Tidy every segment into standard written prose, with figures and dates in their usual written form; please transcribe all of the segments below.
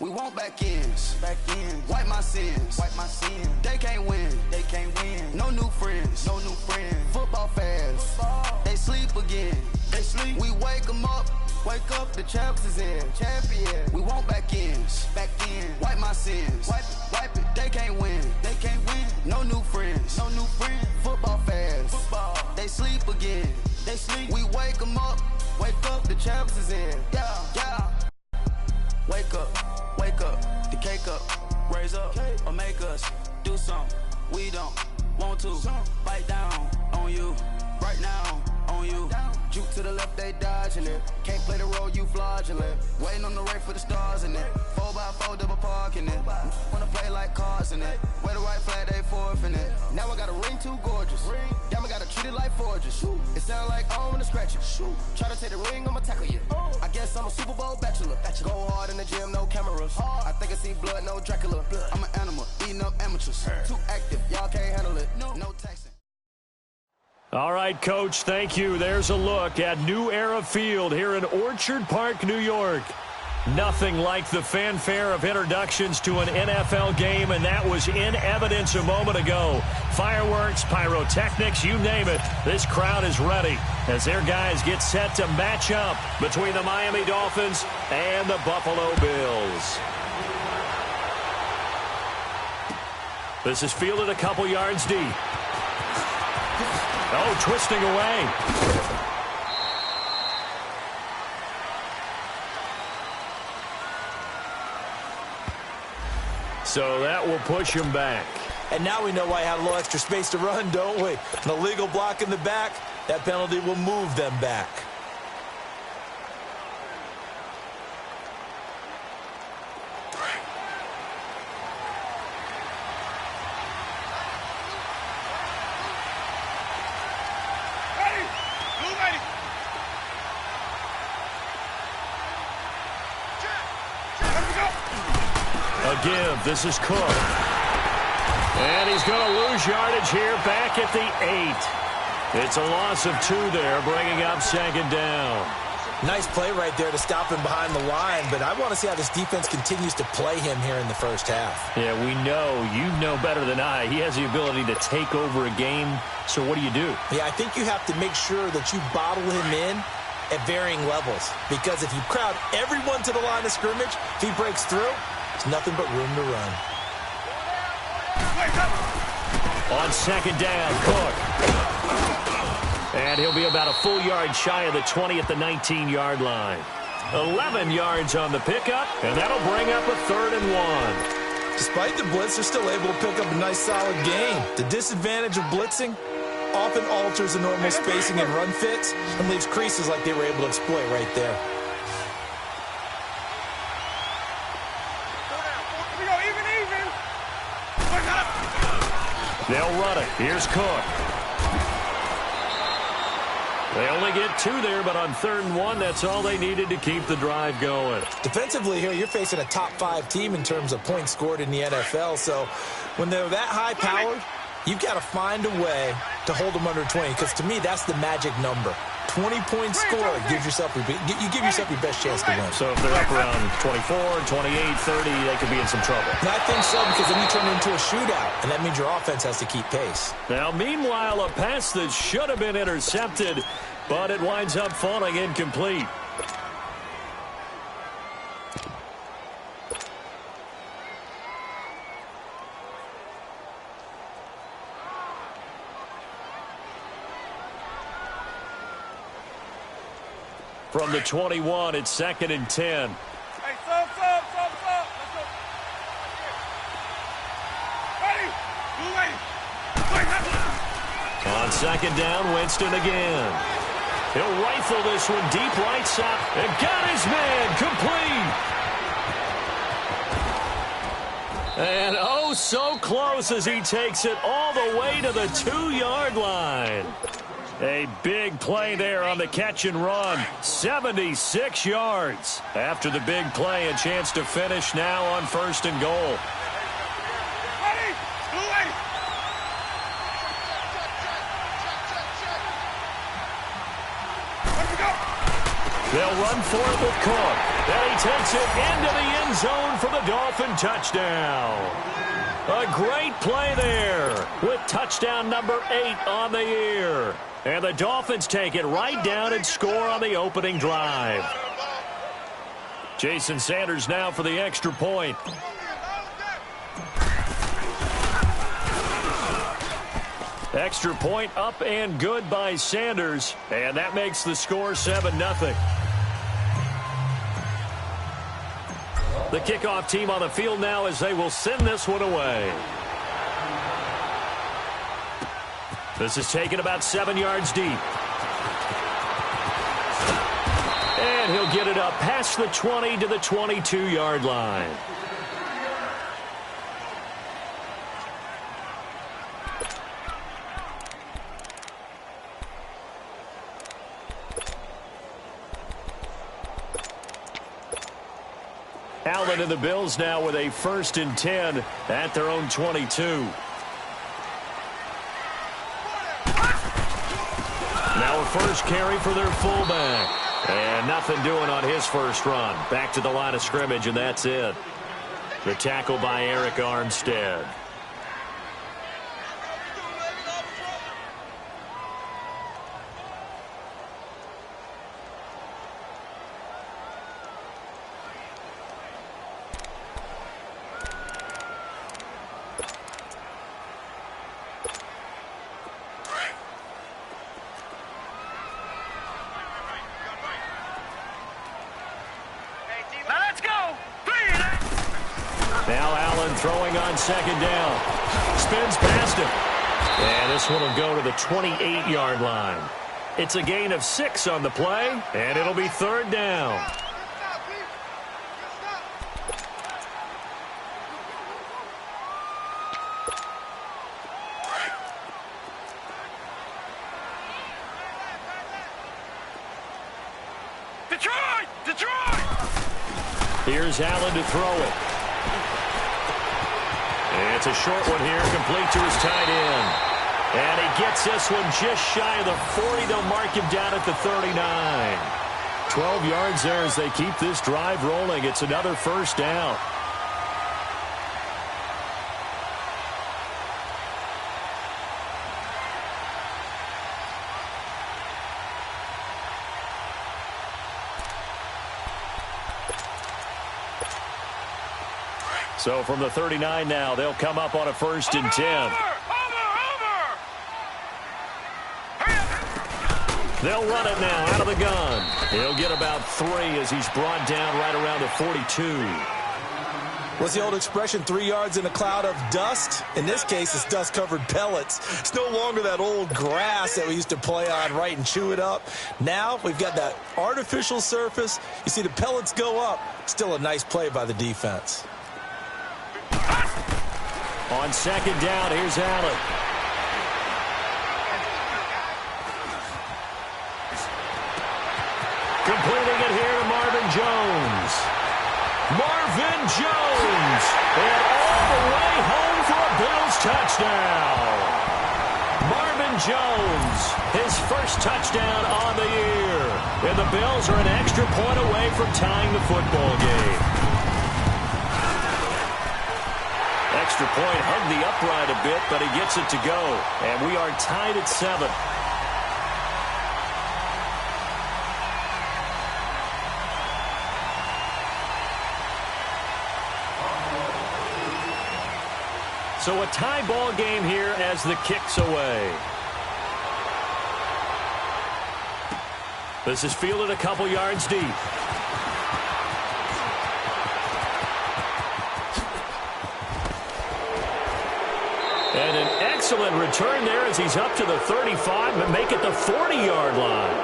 We want back ends. Wipe my sins. They can't win. No new friends. Football fans. They sleep again. We wake them up. The champs is in. Champion. We want back ends. Wipe my sins. Wipe it. They can't win. No new friends. Football fans. They sleep again. We wake them up. The champs is in. Yeah. Wake up. The cake up. Raise up or make us do something we don't want to. Bite down on you right now. On you. Juke to the left, they dodging it. Can't play the role, you fraudulent. Waiting on the right for the stars in it. 4x4 double parking it. Wanna play like cars in it. Wear the right flag, they forfeiting it. Now I got a ring too gorgeous. Damn, I gotta treat it like forgeries. It sound like I wanna scratch it. Try to take the ring, I'ma tackle you. I guess I'm a Super Bowl bachelor. Go hard in the gym, no cameras. I think I see blood, no Dracula. I'm an animal, eating up amateurs. Too active, y'all can't handle it. No texting. All right, Coach, thank you. There's a look at New Era Field here in Orchard Park, New York. Nothing like the fanfare of introductions to an NFL game, and that was in evidence a moment ago. Fireworks, pyrotechnics, you name it. This crowd is ready as their guys get set to match up between the Miami Dolphins and the Buffalo Bills. This is fielded a couple yards deep. Oh, twisting away. So that will push him back. And now we know why he had a little extra space to run, don't we? An illegal block in the back, that penalty will move them back. Give. This is Cook. And he's going to lose yardage here back at the 8. It's a loss of 2 there, bringing up second down. Nice play right there to stop him behind the line, but I want to see how this defense continues to play him here in the first half. Yeah, we know. You know better than I. He has the ability to take over a game, so what do you do? Yeah, I think you have to make sure that you bottle him in at varying levels, because if you crowd everyone to the line of scrimmage, if he breaks through, there's nothing but room to run. On second down, Cook. And he'll be about a full yard shy of the 20 at the 19-yard line. 11 yards on the pickup, and that'll bring up a 3rd and 1. Despite the blitz, they're still able to pick up a nice solid gain. The disadvantage of blitzing often alters the normal spacing and run fits and leaves creases like they were able to exploit right there. They'll run it. Here's Cook. They only get 2 there, but on 3rd and 1, that's all they needed to keep the drive going. Defensively here, you're facing a top 5 team in terms of points scored in the NFL, so when they're that high-powered, you've got to find a way to hold them under 20, because to me, that's the magic number. 20 points scored gives yourself you give yourself your best chance to win. So if they're up around 24, 28, 30, they could be in some trouble. And I think so, because then you turn it into a shootout, and that means your offense has to keep pace. Now, meanwhile, a pass that should have been intercepted, but it winds up falling incomplete. From the 21, it's 2nd and 10. Hey, stop. Let's go. Ready? On second down, Winston again. He'll rifle this one deep right side and got his man complete. And oh, so close as he takes it all the way to the 2-yard line. A big play there on the catch and run. 76 yards. After the big play, a chance to finish now on 1st and goal. They'll run for it with Cook. And he takes it into the end zone for the Dolphin touchdown. A great play there with touchdown number 8 on the year. And the Dolphins take it right down and score on the opening drive. Jason Sanders now for the extra point. Extra point up and good by Sanders. And that makes the score 7-0. The kickoff team on the field now as they will send this one away. This is taken about 7 yards deep. And he'll get it up past the 20 to the 22-yard line. Allen and the Bills now with a 1st and 10 at their own 22. Now a first carry for their fullback. And nothing doing on his first run. Back to the line of scrimmage, and that's it. The tackle by Eric Armstead. Now Allen throwing on 2nd down. Spins past him. And this one will go to the 28-yard line. It's a gain of 6 on the play, and it'll be 3rd down. Detroit! Here's Allen to throw it. And it's a short one here, complete to his tight end. And he gets this one just shy of the 40. They'll mark him down at the 39. 12 yards there as they keep this drive rolling. It's another 1st down. So from the 39 now, they'll come up on a 1st and 10. They'll run it now out of the gun. He'll get about 3 as he's brought down right around the 42. What's the old expression, 3 yards in a cloud of dust? In this case, it's dust-covered pellets. It's no longer that old grass that we used to play on, right, and chew it up. Now we've got that artificial surface. You see the pellets go up. Still a nice play by the defense. On 2nd down, here's Allen. Completing it here to Marvin Jones. Marvin Jones! And all the way home for a Bills touchdown. Marvin Jones, his first touchdown on the year. And the Bills are an extra point away from tying the football game. Extra point hugged the upright a bit, but he gets it to go. And we are tied at 7. So a tie ball game here as the kick's away. This is fielded a couple yards deep. And an excellent return there as he's up to the 35 and make it the 40-yard line.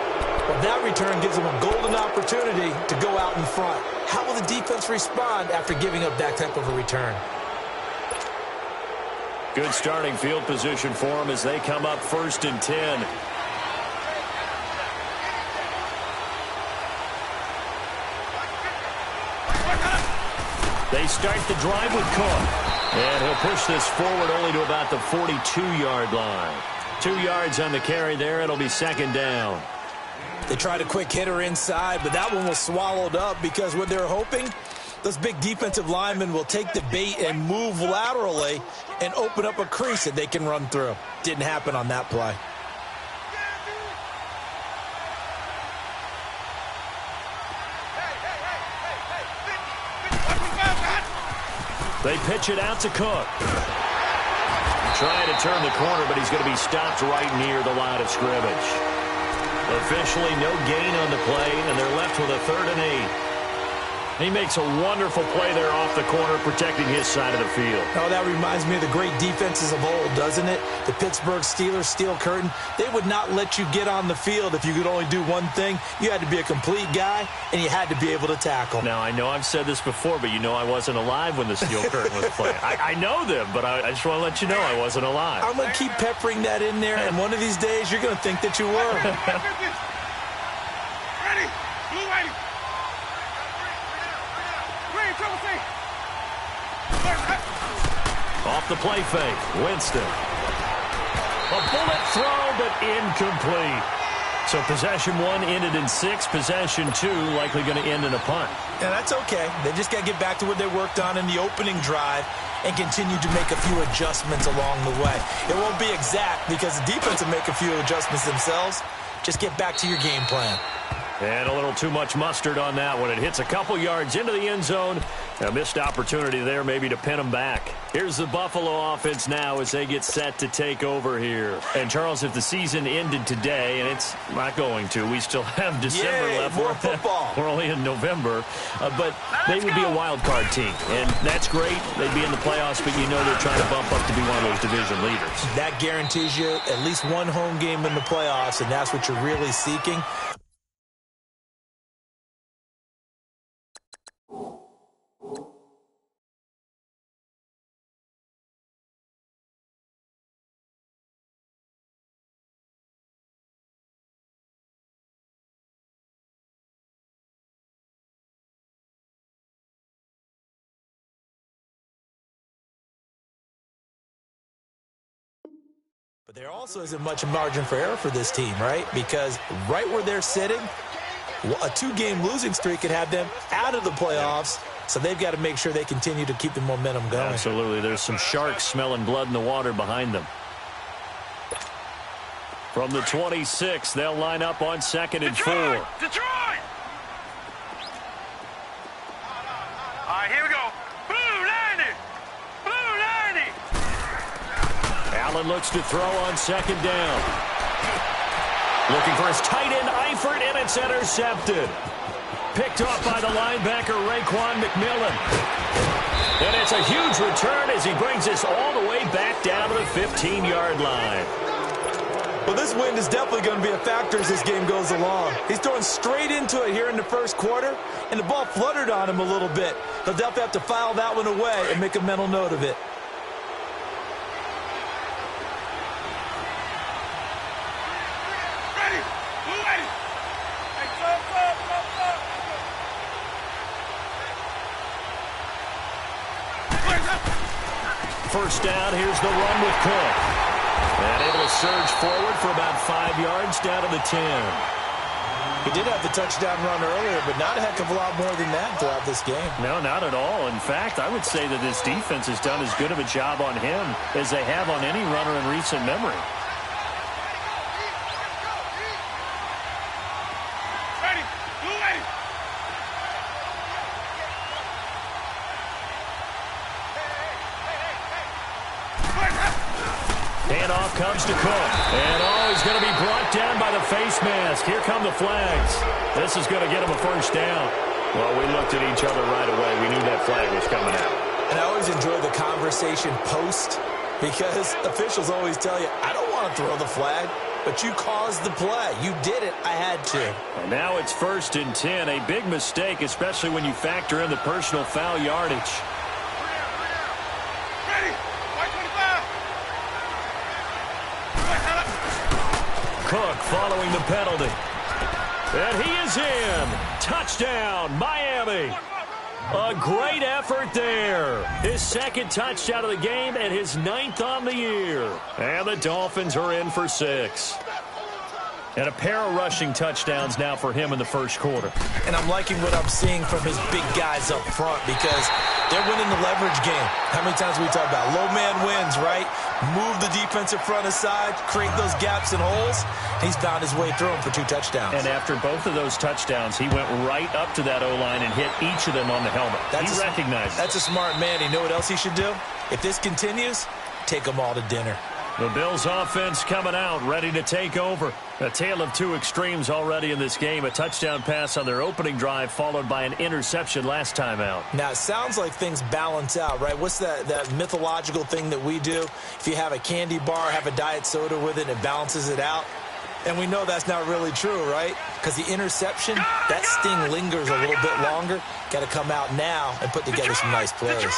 Well, that return gives him a golden opportunity to go out in front. How will the defense respond after giving up that type of a return? Good starting field position for him as they come up 1st and 10. They start the drive with Cook. And he'll push this forward only to about the 42-yard line. 2 yards on the carry there. It'll be 2nd down. They tried a quick hitter inside, but that one was swallowed up because what they're hoping, those big defensive linemen will take the bait and move laterally and open up a crease that they can run through. Didn't happen on that play. They pitch it out to Cook. Trying to turn the corner, but he's going to be stopped right near the line of scrimmage. Officially, no gain on the play, and they're left with a 3rd and 8. He makes a wonderful play there off the corner, protecting his side of the field. Oh, that reminds me of the great defenses of old, doesn't it? The Pittsburgh Steelers, steel curtain. They would not let you get on the field if you could only do one thing. You had to be a complete guy, and you had to be able to tackle. Now, I know I've said this before, but you know I wasn't alive when the steel curtain was playing. I know them, but I just want to let you know I wasn't alive. I'm going to keep peppering that in there, and one of these days you're going to think that you were. Ready? Blue ready. Off the play fake, Winston. A bullet throw, but incomplete. So possession 1 ended in 6. Possession 2 likely going to end in a punt. Yeah, that's okay. They just got to get back to what they worked on in the opening drive and continue to make a few adjustments along the way. It won't be exact because the defense will make a few adjustments themselves. Just get back to your game plan. And a little too much mustard on that one. It hits a couple yards into the end zone. A missed opportunity there maybe to pin them back. Here's the Buffalo offense now as they get set to take over here. And, Charles, if the season ended today, and it's not going to, we still have December left. More football. We're only in November. But they would be a wild card team. And that's great. They'd be in the playoffs, but you know they're trying to bump up to be one of those division leaders. That guarantees you at least one home game in the playoffs, and that's what you're really seeking. But there also isn't much margin for error for this team, right? Because right where they're sitting, a 2-game losing streak could have them out of the playoffs. So they've got to make sure they continue to keep the momentum going. Absolutely. There's some sharks smelling blood in the water behind them. From the 26, they'll line up on 2nd and 4. Detroit! All right, here we go. Blue 90! Blue 90! Allen looks to throw on 2nd down. Looking for his tight end, Eifert, and it's intercepted. Picked off by the linebacker, Raekwon McMillan. And it's a huge return as he brings this all the way back down to the 15-yard line. Well, this wind is definitely going to be a factor as this game goes along. He's throwing straight into it here in the first quarter, and the ball fluttered on him a little bit. He'll definitely have to file that one away and make a mental note of it. Ready! Blue ready! Hey, stop! First down, here's the run with Cook. And able to surge forward for about 5 yards down to the 10. He did have the touchdown run earlier, but not a heck of a lot more than that throughout this game. No, not at all. In fact, I would say that this defense has done as good of a job on him as they have on any runner in recent memory. Ready! Blue ready! Handoff comes to Cook. And he's going to be brought down by the face mask. Here come the flags. This is going to get him a first down. Well, we looked at each other right away. We knew that flag was coming out. And I always enjoy the conversation post because officials always tell you, I don't want to throw the flag, but you caused the play. You did it. I had to. And now it's 1st and 10. A big mistake, especially when you factor in the personal foul yardage. Ready! White 25! Cook following the penalty. And he is in. Touchdown, Miami. A great effort there. His 2nd touchdown of the game and his 9th on the year. And the Dolphins are in for 6. And a pair of rushing touchdowns now for him in the first quarter. And I'm liking what I'm seeing from his big guys up front because they're winning the leverage game. How many times we talk about low man wins, right? Move the defensive front aside, create those gaps and holes. He's found his way through them for 2 touchdowns. And after both of those touchdowns, he went right up to that O-line and hit each of them on the helmet. He recognized it. That's a smart man. You know what else he should do? If this continues, take them all to dinner. The Bills offense coming out, ready to take over. A tale of 2 extremes already in this game. A touchdown pass on their opening drive, followed by an interception last time out. Now, it sounds like things balance out, right? What's that mythological thing that we do? If you have a candy bar, have a diet soda with it, it balances it out. And we know that's not really true, right? Because the interception, that sting lingers a little bit longer. Got to come out now and put together some nice plays.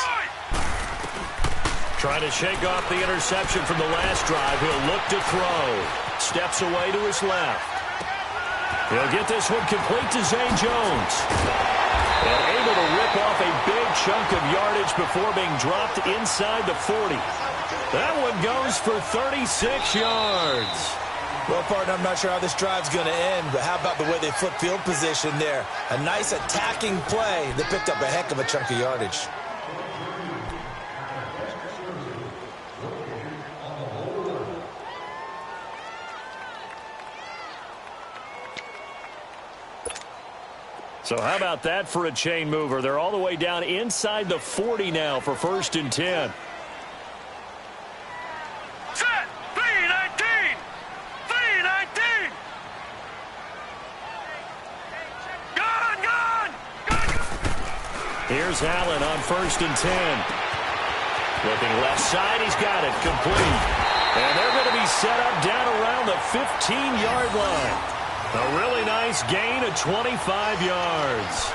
Trying to shake off the interception from the last drive. He'll look to throw. Steps away to his left. He'll get this one complete to Zane Jones. And able to rip off a big chunk of yardage before being dropped inside the 40. That one goes for 36 yards. Well, partner, I'm not sure how this drive's going to end, but how about the way they flip field position there? A nice attacking play that picked up a heck of a chunk of yardage. So how about that for a chain mover? They're all the way down inside the 40 now for 1st and 10. Set! 3-19! 3-19! Gone! Here's Allen on 1st and 10. Looking left side, he's got it complete. And they're going to be set up down around the 15-yard line. A really nice gain of 25 yards.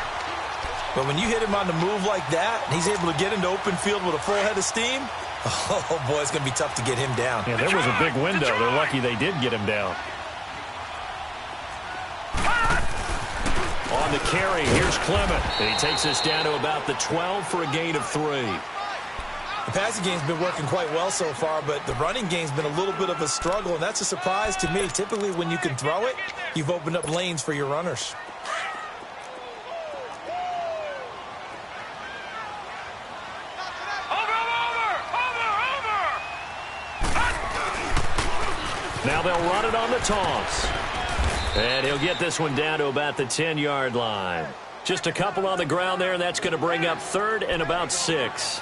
But when you hit him on the move like that, and he's able to get into open field with a full head of steam, oh, boy, it's going to be tough to get him down. Yeah, there was a big window. They're lucky they did get him down. On the carry, here's Clement. And he takes us down to about the 12 for a gain of 3. The passing game's been working quite well so far, but the running game's been a little bit of a struggle, and that's a surprise to me. Typically, when you can throw it, you've opened up lanes for your runners. Now they'll run it on the toss. And he'll get this one down to about the 10-yard line. Just a couple on the ground there, and that's going to bring up 3rd and about 6.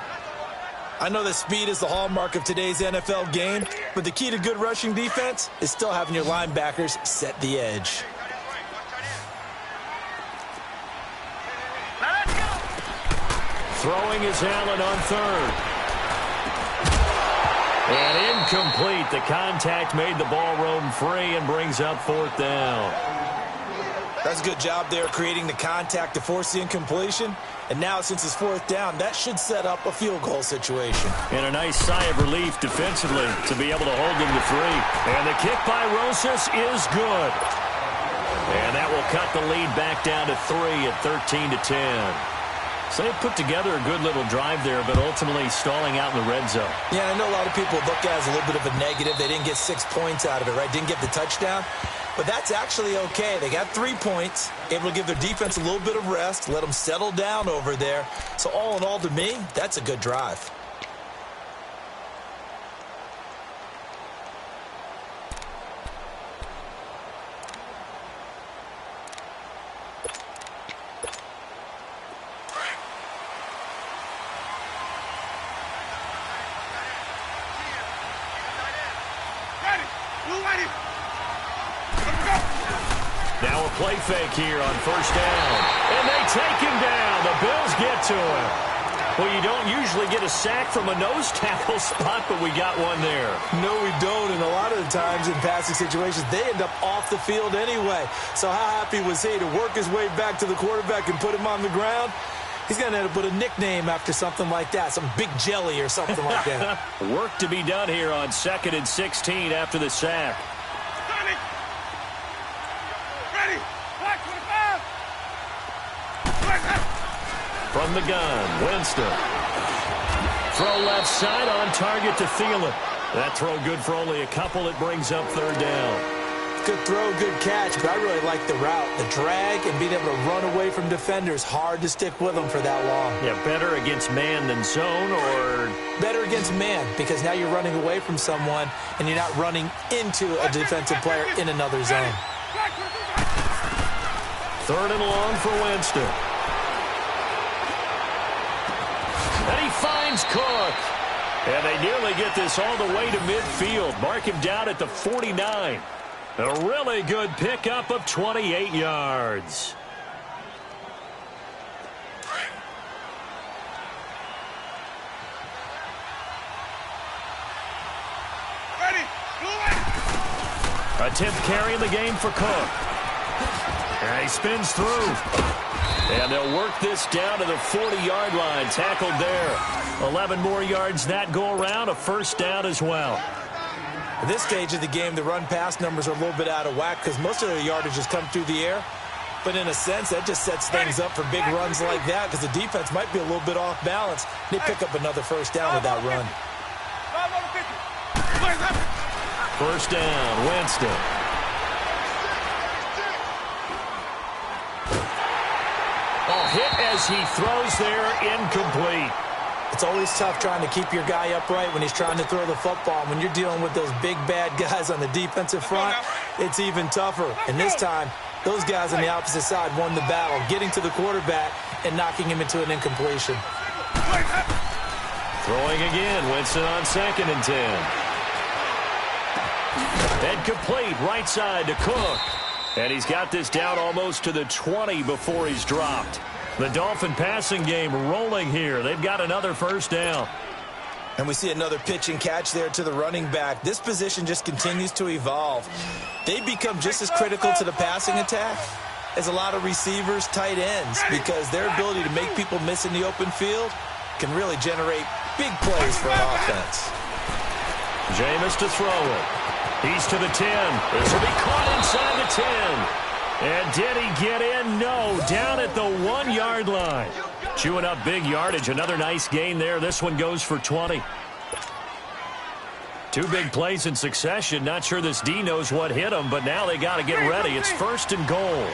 I know that speed is the hallmark of today's NFL game, but the key to good rushing defense is still having your linebackers set the edge. Throwing is Allen on 3rd. And incomplete. The contact made the ball roam free and brings up 4th down. That's a good job there creating the contact to force the incompletion. And now, since it's 4th down, that should set up a field goal situation. And a nice sigh of relief defensively to be able to hold them to 3. And the kick by Rosas is good. And that will cut the lead back down to 3 at 13-10. So they put together a good little drive there, but ultimately stalling out in the red zone. Yeah, I know a lot of people look at it as a little bit of a negative. They didn't get 6 points out of it, right? Didn't get the touchdown. But that's actually okay. They got 3 points, able to give their defense a little bit of rest, let them settle down over there. So all in all, to me, that's a good drive. Now a play fake here on 1st down. And they take him down. The Bills get to him. Well, you don't usually get a sack from a nose tackle spot, but we got one there. No, we don't. And a lot of the times in passing situations, they end up off the field anyway. So how happy was he to work his way back to the quarterback and put him on the ground? He's going to end up with a nickname after something like that, some Big Jelly or something like that. Work to be done here on 2nd and 16 after the sack. From the gun, Winston. Throw left side on target to Thielen. That throw good for only a couple. It brings up 3rd down. Good throw, good catch, but I really like the route. The drag and being able to run away from defenders, hard to stick with them for that long. Yeah, better against man than zone, or? Better against man, because now you're running away from someone and you're not running into a defensive player in another zone. 3rd and long for Winston. And he finds Cook. And they nearly get this all the way to midfield. Mark him down at the 49. A really good pickup of 28 yards. Attempt carrying the game for Cook. And he spins through. And they'll work this down to the 40-yard line. Tackled there. 11 more yards that go around. A first down as well. At this stage of the game, the run-pass numbers are a little bit out of whack because most of the yardage has come through the air. But in a sense, that just sets things up for big runs like that because the defense might be a little bit off balance. They pick up another first down with that run. First down, Winston. Hit as he throws there, incomplete. It's always tough trying to keep your guy upright when he's trying to throw the football. When you're dealing with those big, bad guys on the defensive front, it's even tougher. And this time, those guys on the opposite side won the battle, getting to the quarterback and knocking him into an incompletion. Throwing again, Winston on 2nd and 10. And complete, right side to Cook. And he's got this down almost to the 20 before he's dropped. The Dolphin passing game rolling here. They've got another first down. And we see another pitch and catch there to the running back. This position just continues to evolve. They become just as critical to the passing attack as a lot of receivers, tight ends, because their ability to make people miss in the open field can really generate big plays for an offense. Jameis to throw it. He's to the 10. This will be caught inside the 10. And did he get in? No. Down at the 1-yard line. Chewing up big yardage. Another nice gain there. This one goes for 20. 2 big plays in succession. Not sure this D knows what hit him, but now they got to get ready. It's 1st and goal.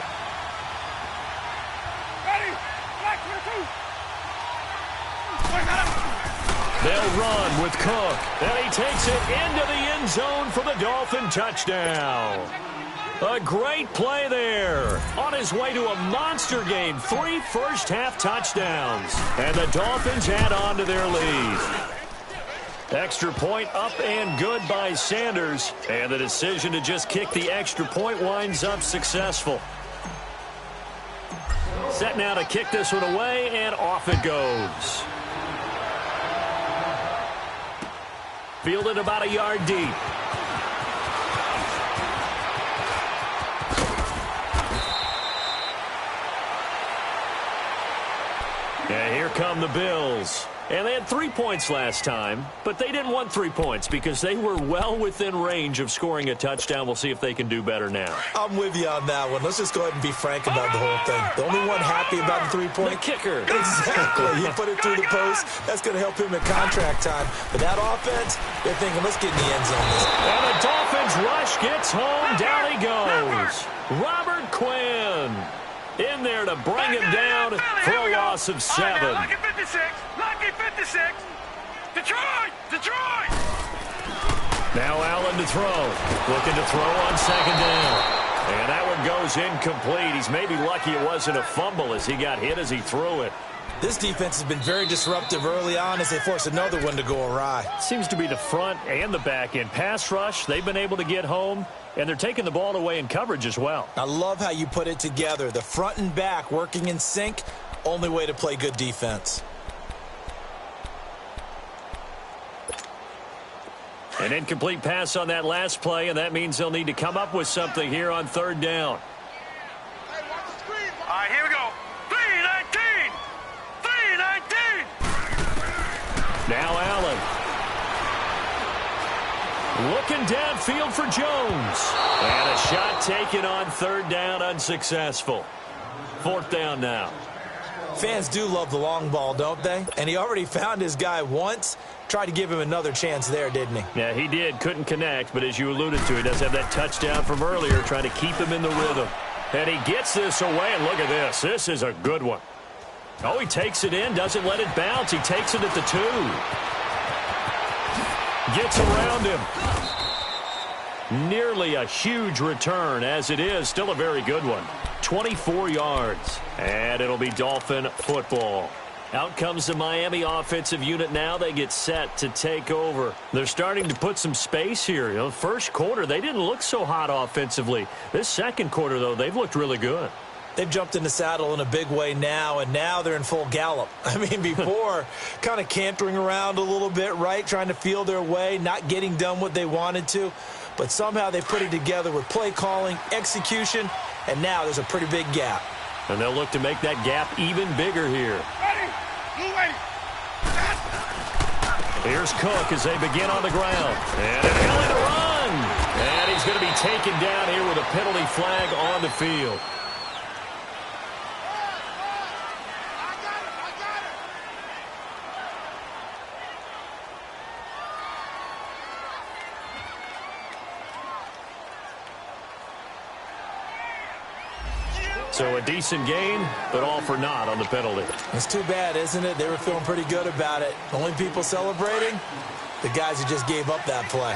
They'll run with Cook. And he takes it into the end zone for the Dolphin touchdown. A great play there. On his way to a monster game. 3 first-half touchdowns. And the Dolphins add on to their lead. Extra point up and good by Sanders. And the decision to just kick the extra point winds up successful. Set now to kick this one away, and off it goes. Fielded about a yard deep. And here come the Bills. And they had 3 points last time, but they didn't want 3 points because they were well within range of scoring a touchdown. We'll see if they can do better now. I'm with you on that one. Let's just go ahead and be frank about the whole thing. The only one happy about the 3-point. The kicker. Exactly. He put it through the post. That's going to help him in contract time. But that offense, they're thinking, let's get in the end zone. And the Dolphins rush gets home. Down he goes. Robert Quinn in there to bring him down for a loss of 7. Lucky 56. Lucky 56. Detroit. Detroit. Now Allen to throw. Looking to throw on 2nd down. And that one goes incomplete. He's maybe lucky it wasn't a fumble as he got hit as he threw it. This defense has been very disruptive early on as they force another one to go awry. Seems to be the front and the back end. Pass rush, they've been able to get home, and they're taking the ball away in coverage as well. I love how you put it together. The front and back working in sync, only way to play good defense. An incomplete pass on that last play, and that means they'll need to come up with something here on 3rd down. All right, here we go. 3-19. 3-19. Now Allen. Looking downfield for Jones. And a shot taken on 3rd down, unsuccessful. 4th down now. Fans do love the long ball, don't they? And he already found his guy once. tried to give him another chance there, didn't he? Yeah, he did. Couldn't connect, but as you alluded to, he does have that touchdown from earlier, trying to keep him in the rhythm. And he gets this away, and look at this. This is a good one. Oh, he takes it in, doesn't let it bounce. He takes it at the 2. Gets around him. Nearly a huge return, as it is. Still a very good one. 24 yards. And it'll be Dolphin football. Out comes the Miami offensive unit now. They get set to take over. They're starting to put some space here. You know, first quarter, they didn't look so hot offensively. This second quarter, though, they've looked really good. They've jumped in the saddle in a big way now, and now they're in full gallop. I mean, before, kind of cantering around a little bit, right, trying to feel their way, not getting done what they wanted to. But somehow they put it together with play calling, execution, and now there's a pretty big gap. And they'll look to make that gap even bigger here. Here's Cook as they begin on the ground. And an alley to run. And he's going to be taken down here with a penalty flag on the field. So a decent gain, but all for naught on the penalty. It's too bad, isn't it? They were feeling pretty good about it. Only people celebrating, the guys who just gave up that play.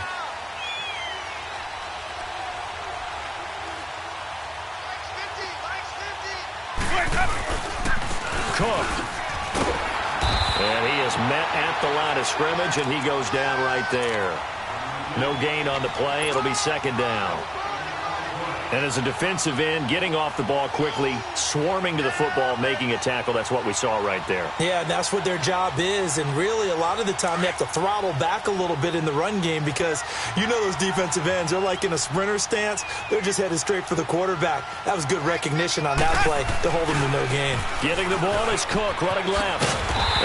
Cook. And he is met at the line of scrimmage, and he goes down right there. No gain on the play. It'll be second down. And as a defensive end, getting off the ball quickly, swarming to the football, making a tackle, that's what we saw right there. Yeah, and that's what their job is. And really, a lot of the time, they have to throttle back a little bit in the run game because you know those defensive ends, they're like in a sprinter stance. They're just headed straight for the quarterback. That was good recognition on that play to hold them to no gain. Getting the ball is Cook running left.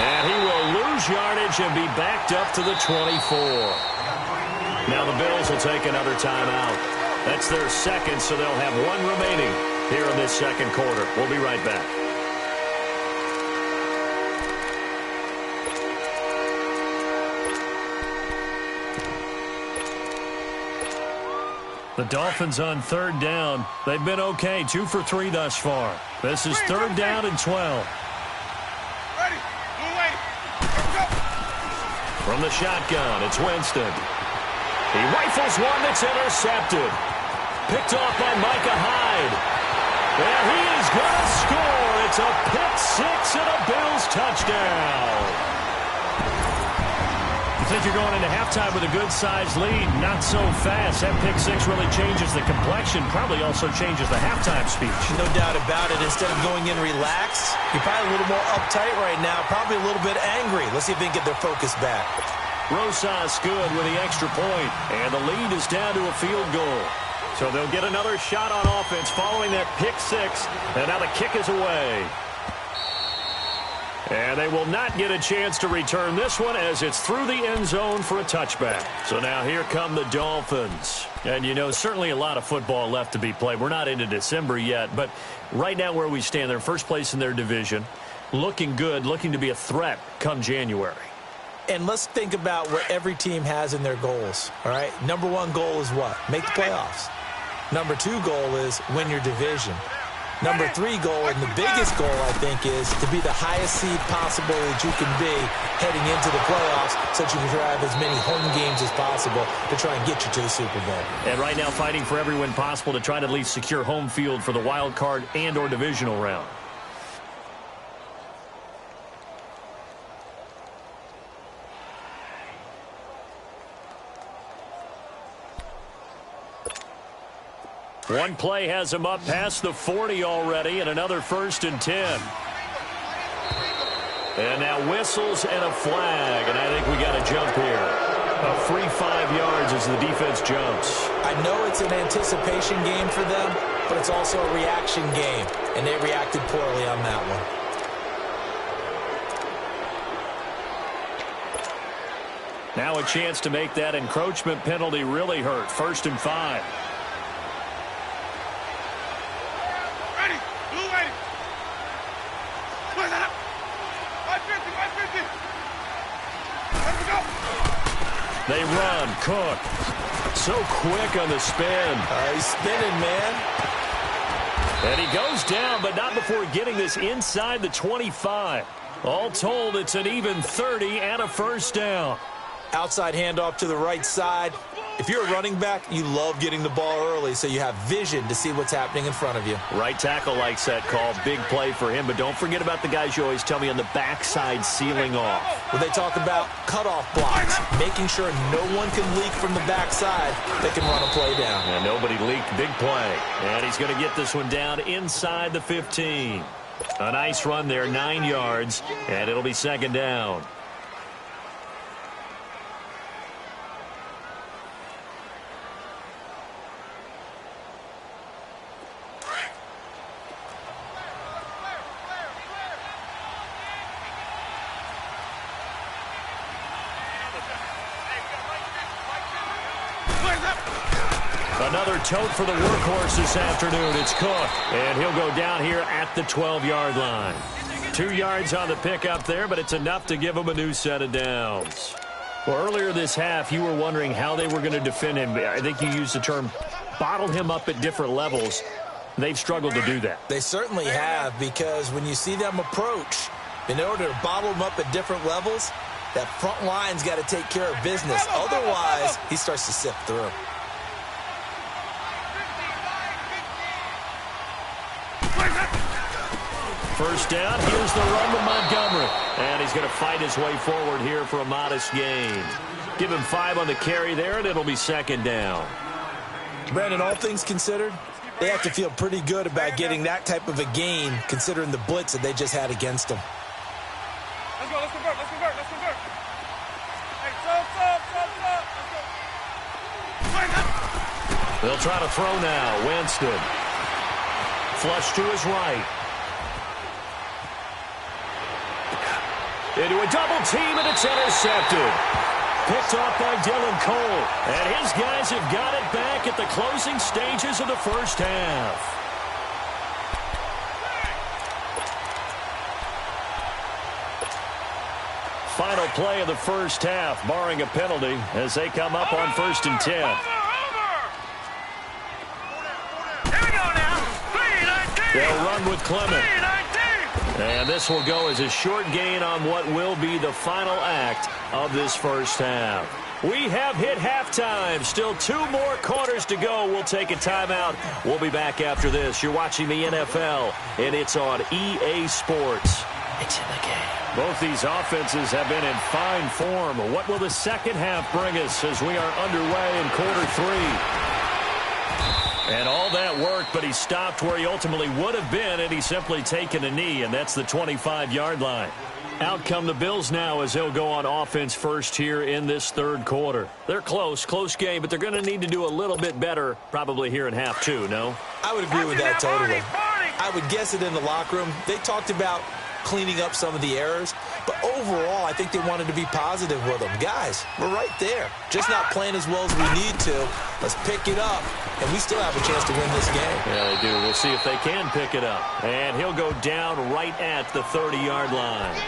And he will lose yardage and be backed up to the 24. Now the Bills will take another timeout. That's their second, so they'll have one remaining here in this second quarter. We'll be right back. The Dolphins on third down. They've been okay, 2 for 3 thus far. This is third down and 12. From the shotgun, it's Winston. He rifles one that's intercepted. Picked off by Micah Hyde. And he is going to score. It's a pick six and a Bills touchdown. You think you're going into halftime with a good-sized lead? Not so fast. That pick six really changes the complexion. Probably also changes the halftime speech. No doubt about it. Instead of going in relaxed, you're probably a little more uptight right now. Probably a little bit angry. Let's see if they can get their focus back. Rosas good with the extra point, and the lead is down to a field goal. So they'll get another shot on offense following that pick six, and now the kick is away. And they will not get a chance to return this one as it's through the end zone for a touchback. So now here come the Dolphins. And, you know, certainly a lot of football left to be played. We're not into December yet, but right now where we stand, they're first place in their division, looking good, looking to be a threat come January. And let's think about what every team has in their goals, all right? Number one goal is what? Make the playoffs. Number two goal is win your division. Number three goal, and the biggest goal, I think, is to be the highest seed possible that you can be heading into the playoffs so that you can drive as many home games as possible to try and get you to the Super Bowl. And right now fighting for every win possible to try to at least secure home field for the wild card and or divisional round. One play has him up past the 40 already, and another 1st and 10. And now whistles and a flag, and I think we got a jump here. A free 5 yards as the defense jumps. I know it's an anticipation game for them, but it's also a reaction game, and they reacted poorly on that one. Now a chance to make that encroachment penalty really hurt. 1st and 5. They run. Cook. So quick on the spin. He's spinning, man. And he goes down, but not before getting this inside the 25. All told, it's an even 30 and a first down. Outside handoff to the right side. If you're a running back, you love getting the ball early so you have vision to see what's happening in front of you. Right tackle likes that call. Big play for him, but don't forget about the guys you always tell me on the backside sealing off. Well, they talk about cutoff blocks, making sure no one can leak from the backside that can run a play down. And nobody leaked. Big play. And he's going to get this one down inside the 15. A nice run there, 9 yards, and it'll be second down. Another tote for the workhorse this afternoon. It's Cook, and he'll go down here at the 12-yard line. 2 yards on the pickup there, but it's enough to give him a new set of downs. Well, earlier this half, you were wondering how they were going to defend him. I think you used the term bottle him up at different levels. They've struggled to do that. They certainly have, because when you see them approach, in order to bottle him up at different levels, that front line's got to take care of business. Otherwise, he starts to sift through. First down, here's the run to Montgomery. And he's going to fight his way forward here for a modest gain. Give him 5 on the carry there, and it'll be second down. Brandon, all things considered, they have to feel pretty good about getting that type of a gain, considering the blitz that they just had against them. Let's go, let's convert, let's convert, let's convert. Hey, let's go. They'll try to throw now. Winston. Flush to his right. Into a double team, and it's intercepted. Picked off by Dylan Cole. And his guys have got it back at the closing stages of the first half. Final play of the first half, barring a penalty, as they come up on 1st and 10. Here we go now. 3-19. They'll run with Clement. And this will go as a short gain on what will be the final act of this first half. We have hit halftime. Still 2 more quarters to go. We'll take a timeout. We'll be back after this. You're watching the NFL, and it's on EA Sports. It's in the game. Both these offenses have been in fine form. What will the second half bring us as we are underway in quarter 3? And all that work, but he stopped where he ultimately would have been had he simply taken a knee, and that's the 25-yard line. Out come the Bills now as they'll go on offense first here in this third quarter. They're close game, but they're going to need to do a little bit better probably here in half 2, no? I would agree with that totally. I would guess it in the locker room. They talked about cleaning up some of the errors, but overall, I think they wanted to be positive with them. Guys, we're right there. Just not playing as well as we need to. Let's pick it up, and we still have a chance to win this game. Yeah, they do. We'll see if they can pick it up. And he'll go down right at the 30-yard line.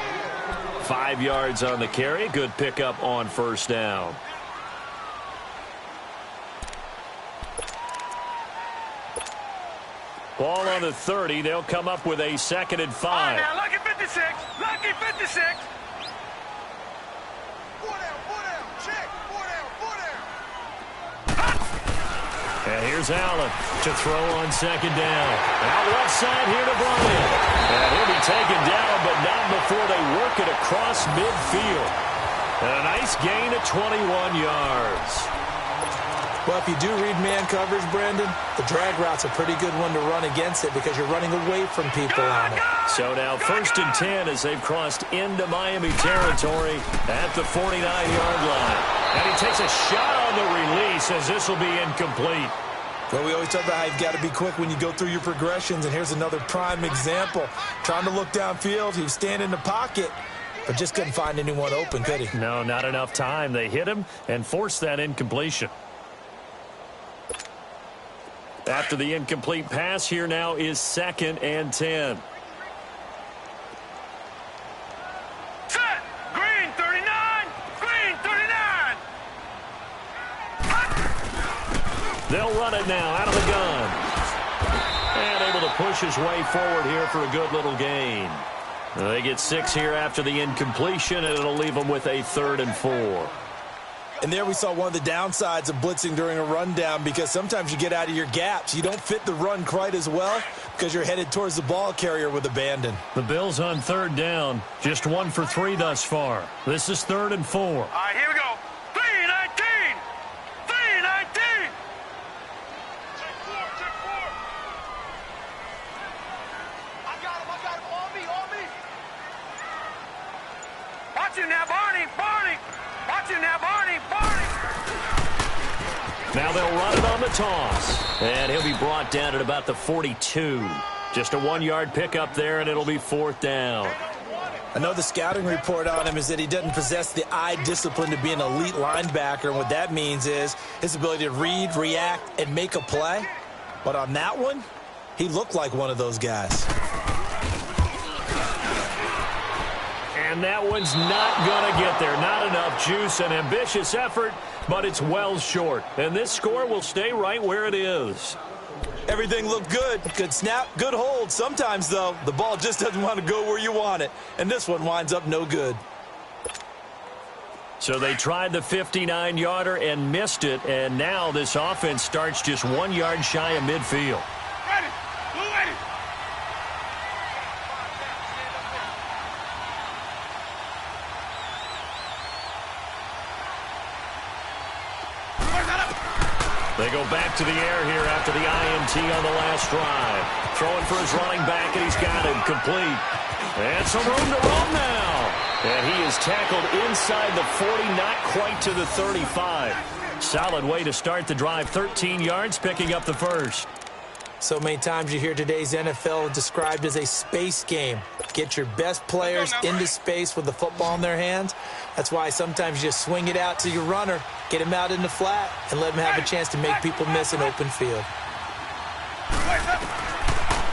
5 yards on the carry. Good pickup on first down. Ball on the 30. They'll come up with a 2nd and 5. All right, now, lucky 56. Lucky 56. And here's Allen to throw on 2nd down. Out left side here to Bryant. And he'll be taken down, but not before they work it across midfield. And a nice gain of 21 yards. Well, if you do read man coverage, Brandon, the drag route's a pretty good one to run against it because you're running away from people on it. So now 1st and 10 as they've crossed into Miami territory at the 49-yard line. And he takes a shot on the release as this will be incomplete. Well, we always talk about how you've got to be quick when you go through your progressions, and here's another prime example. Trying to look downfield, he was standing in the pocket, but just couldn't find anyone open, could he? No, not enough time. They hit him and forced that incompletion. After the incomplete pass, here now is 2nd and 10. Set. Green 39. Green 39. They'll run it now out of the gun. And able to push his way forward here for a good little gain. They get 6 here after the incompletion, and it'll leave them with a 3rd and 4. And there we saw one of the downsides of blitzing during a rundown, because sometimes you get out of your gaps. You don't fit the run quite as well because you're headed towards the ball carrier with abandon. The Bills on 3rd down. Just 1 for 3 thus far. This is 3rd and 4. All right, here we go. 3-19. 3-19. Check 4. I got him. On me. Watch him now, Barney. Watch him now, Barney. Now they'll run it on the toss. And he'll be brought down at about the 42. Just a 1-yard pickup there, and it'll be 4th down. I know the scouting report on him is that he doesn't possess the eye discipline to be an elite linebacker. And what that means is his ability to read, react, and make a play. But on that one, he looked like one of those guys. And that one's not going to get there. Not enough juice. An ambitious effort, but it's well short. And this score will stay right where it is. Everything looked good. Good snap, good hold. Sometimes, though, the ball just doesn't want to go where you want it. And this one winds up no good. So they tried the 59-yarder and missed it. And now this offense starts just 1 yard shy of midfield. Ready. They go back to the air here after the INT on the last drive. Throwing for his running back, and he's got him complete. And some room to roam now. And he is tackled inside the 40, not quite to the 35. Solid way to start the drive. 13 yards, picking up the first. So many times you hear today's NFL described as a space game. Get your best players into space with the football in their hands. That's why sometimes you just swing it out to your runner, get him out in the flat, and let him have a chance to make people miss an open field.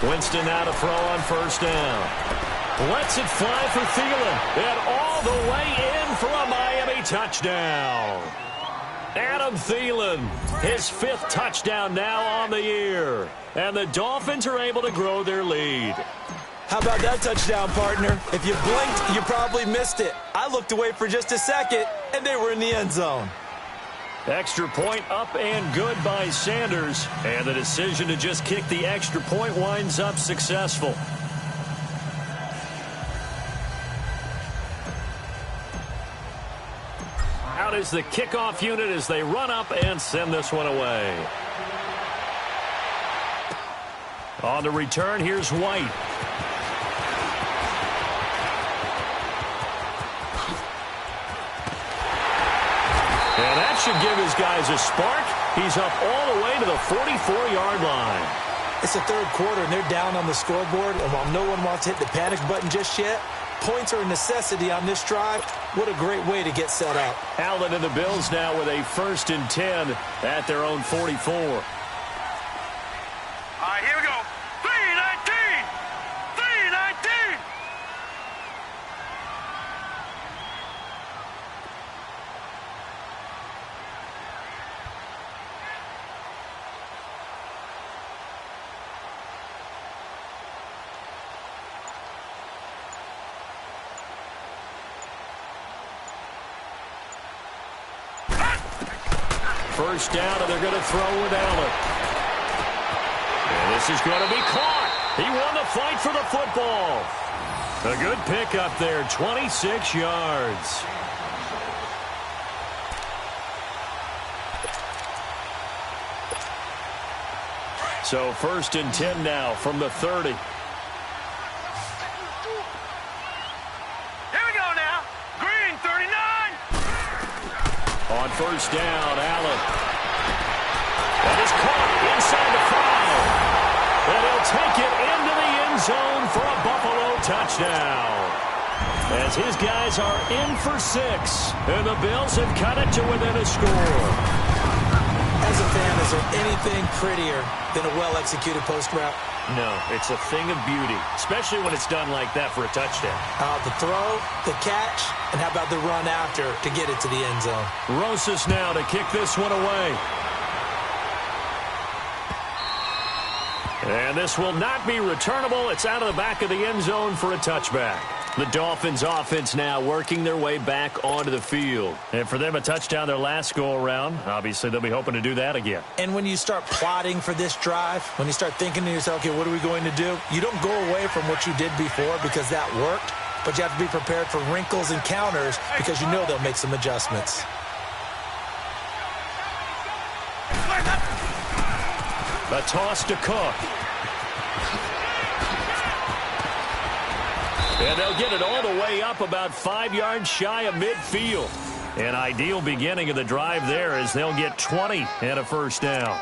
Winston now to throw on 1st down. Lets it fly for Thielen. And all the way in for a Miami touchdown. Adam Thielen, his 5th touchdown now on the year. And the Dolphins are able to grow their lead. How about that touchdown, partner? If you blinked, you probably missed it. I looked away for just a second, and they were in the end zone. Extra point up and good by Sanders. And the decision to just kick the extra point winds up successful. Out is the kickoff unit as they run up and send this one away. On the return, here's White. And that should give his guys a spark. He's up all the way to the 44-yard line. It's the 3rd quarter, and they're down on the scoreboard. And while no one wants to hit the panic button just yet, points are a necessity on this drive. What a great way to get set up. Allen and the Bills now with a 1st and 10 at their own 44. All right, here we go. 3-19. 3-19. First down, and they're going to throw with Allen. And this is going to be caught. He won the fight for the football. A good pickup there, 26 yards. So 1st and 10 now from the 30. On 1st down, Allen. That is caught inside the 5. And he'll take it into the end zone for a Buffalo touchdown. As his guys are in for 6. And the Bills have cut it to within a score. As a fan, is there anything prettier than a well-executed post route? No, it's a thing of beauty, especially when it's done like that for a touchdown. The throw, the catch, and how about the run after to get it to the end zone? Rosas now to kick this one away. And this will not be returnable. It's out of the back of the end zone for a touchback. The Dolphins offense now working their way back onto the field. And for them, a touchdown their last go-around. Obviously, they'll be hoping to do that again. And when you start plotting for this drive, when you start thinking to yourself, okay, what are we going to do? You don't go away from what you did before because that worked, but you have to be prepared for wrinkles and counters because you know they'll make some adjustments. A toss to Cook. And they'll get it all the way up about 5 yards shy of midfield. An ideal beginning of the drive there as they'll get 20 and a first down.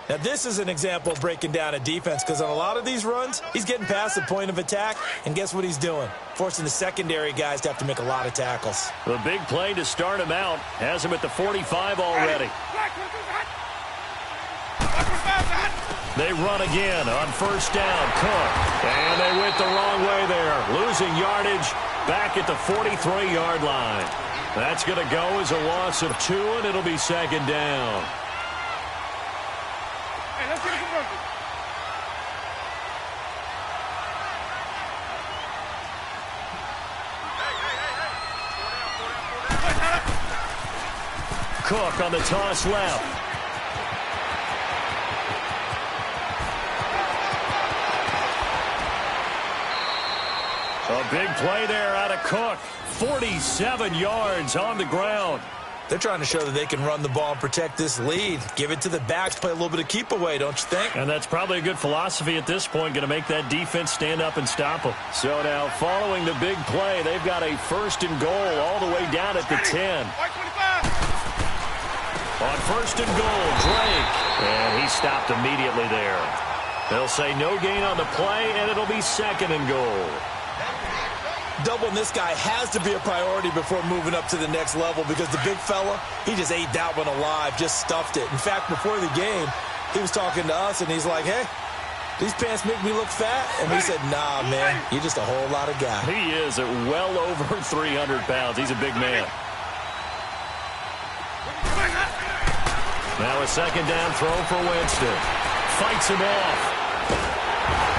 Now, this is an example of breaking down a defense because on a lot of these runs, he's getting past the point of attack, and guess what he's doing? Forcing the secondary guys to have to make a lot of tackles. The big play to start him out has him at the 45 already. They run again on first down. Cook. And they went the wrong way there. Losing yardage back at the 43-yard line. That's going to go as a loss of 2, and it'll be second down. Hey, let's get it converted. Cook on the toss left. A big play there out of Cook. 47 yards on the ground. They're trying to show that they can run the ball and protect this lead. Give it to the backs, play a little bit of keep away, don't you think? And that's probably a good philosophy at this point, going to make that defense stand up and stop them. So now following the big play, they've got a first and goal all the way down at the 10. On first and goal, Drake. And he stopped immediately there. They'll say no gain on the play, and it'll be second and goal. Doubling this guy has to be a priority before moving up to the next level because the big fella, he just ate that one alive, just stuffed it. In fact, before the game, he was talking to us, and he's like, hey, these pants make me look fat? And we said, nah, man, you're just a whole lot of guy. He is at well over 300 pounds. He's a big man. Now a second down throw for Winston. Fights him off.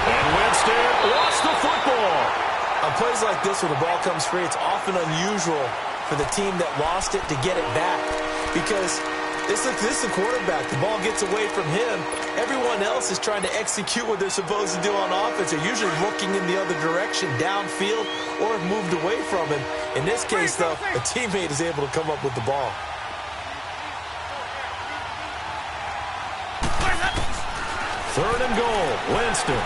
And Winston lost the football. On plays like this where the ball comes free, it's often unusual for the team that lost it to get it back because this is the quarterback. The ball gets away from him. Everyone else is trying to execute what they're supposed to do on offense. They're usually looking in the other direction, downfield, or have moved away from him. In this case, though, a teammate is able to come up with the ball. Third and goal, Winston.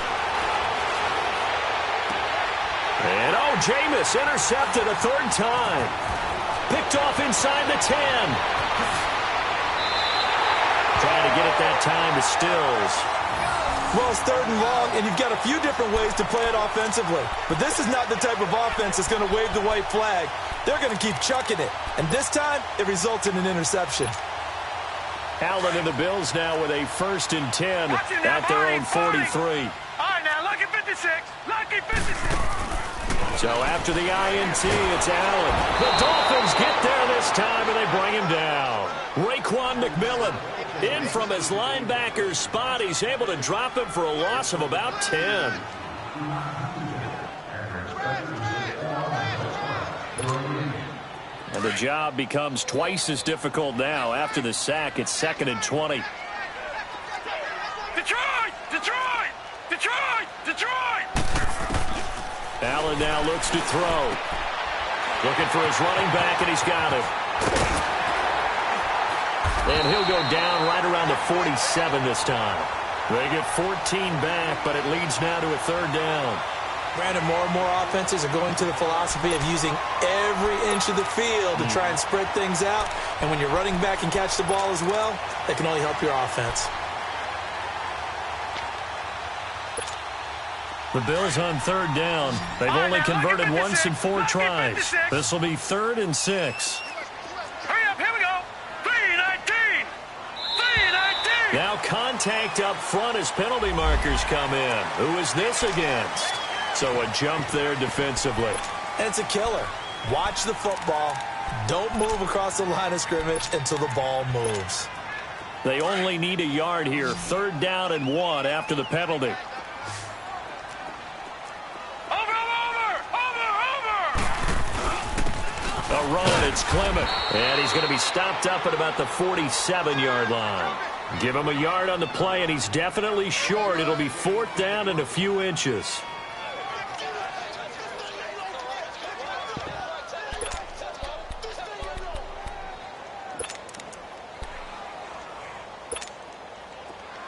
And, Jameis intercepted a third time. Picked off inside the 10. Trying to get it that time to Stills. Well, it's third and long, and you've got a few different ways to play it offensively. But this is not the type of offense that's going to wave the white flag. They're going to keep chucking it. And this time, it results in an interception. Allen and the Bills now with a first and 10 at their own 43. All right, now, lucky 56. Lucky 56. So after the INT, it's Allen. The Dolphins get there this time, and they bring him down. Raekwon McMillan in from his linebacker spot. He's able to drop him for a loss of about 10. And the job becomes twice as difficult now. After the sack, it's second and 20. Detroit! Detroit! Detroit! Detroit! Allen now looks to throw. Looking for his running back, and he's got him. And he'll go down right around the 47 this time. They get 14 back, but it leads now to a third down. Brandon, more and more offenses are going to the philosophy of using every inch of the field to try and spread things out. And when you're running back and catch the ball as well, that can only help your offense. The Bills on third down. They've only converted once in 4 tries. This will be 3rd and 6. Hurry up, here we go. 3-19. 3-19. Now contact up front as penalty markers come in. Who is this against? So a jump there defensively. And it's a killer. Watch the football. Don't move across the line of scrimmage until the ball moves. They only need a yard here. 3rd down and 1 after the penalty. A run, it's Clement. And he's going to be stopped up at about the 47-yard line. Give him a yard on the play, and he's definitely short. It'll be 4th down and a few inches.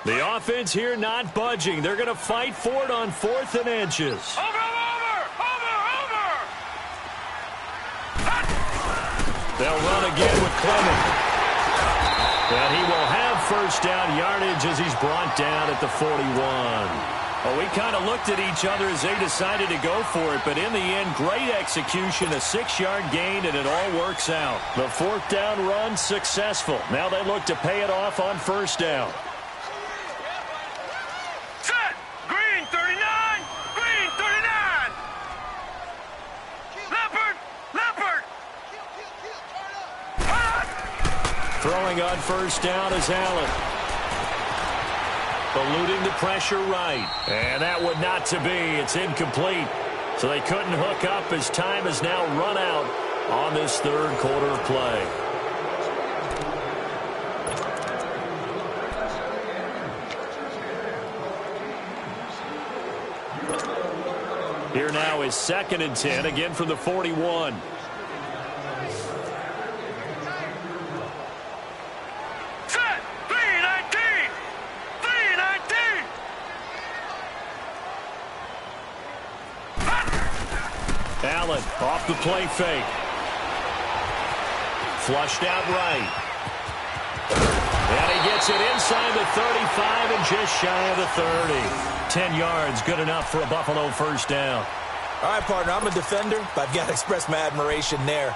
The offense here not budging. They're going to fight for it on 4th and inches. They'll run again with Clement. And he will have 1st down yardage as he's brought down at the 41. Well, we kind of looked at each other as they decided to go for it, but in the end, great execution, a 6-yard gain, and it all works out. The 4th down run successful. Now they look to pay it off on 1st down. Throwing on 1st down is Allen. Eluding the pressure right. And that would not to be. It's incomplete. So they couldn't hook up as time has now run out on this 3rd quarter play. Here now is 2nd and 10, again from the 41. Allen off the play fake. Flushed out right. And he gets it inside the 35 and just shy of the 30. 10 yards, good enough for a Buffalo 1st down. All right, partner, I'm a defender, but I've got to express my admiration there.